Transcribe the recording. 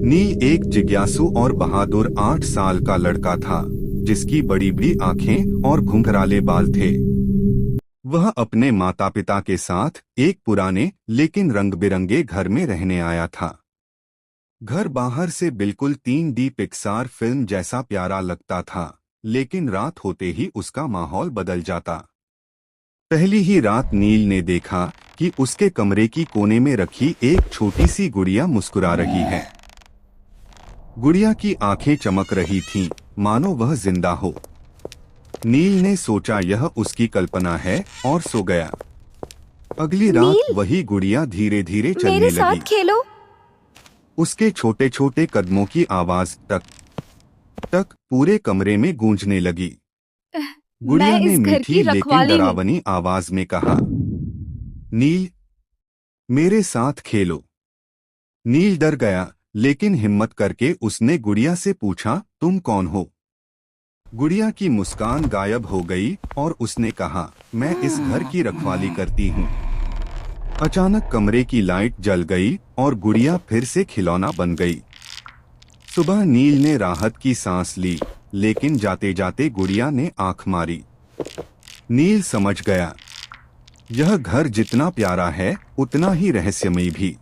नील एक जिज्ञासु और बहादुर 8 साल का लड़का था, जिसकी बड़ी बड़ी आंखें और घुंघराले बाल थे। वह अपने माता पिता के साथ एक पुराने लेकिन रंग बिरंगे घर में रहने आया था। घर बाहर से बिल्कुल 3D पिक्सार फिल्म जैसा प्यारा लगता था, लेकिन रात होते ही उसका माहौल बदल जाता। पहली ही रात नील ने देखा कि उसके कमरे की कोने में रखी एक छोटी सी गुड़िया मुस्कुरा रही है। गुड़िया की आंखें चमक रही थीं, मानो वह जिंदा हो। नील ने सोचा यह उसकी कल्पना है और सो गया। अगली रात नील, वही गुड़िया धीरे धीरे मेरे चलने लगी। साथ खेलो। उसके छोटे छोटे कदमों की आवाज टक टक पूरे कमरे में गूंजने लगी। गुड़िया मैं ने इस घर मीठी की लेकिन रखवाली हूँ। डरावनी आवाज में कहा, नील, मेरे साथ खेलो। नील डर गया, लेकिन हिम्मत करके उसने गुड़िया से पूछा, तुम कौन हो? गुड़िया की मुस्कान गायब हो गई और उसने कहा, मैं इस घर की रखवाली करती हूँ। अचानक कमरे की लाइट जल गई और गुड़िया फिर से खिलौना बन गई। सुबह नील ने राहत की सांस ली, लेकिन जाते जाते गुड़िया ने आंख मारी। नील समझ गया, यह घर जितना प्यारा है उतना ही रहस्यमयी भी।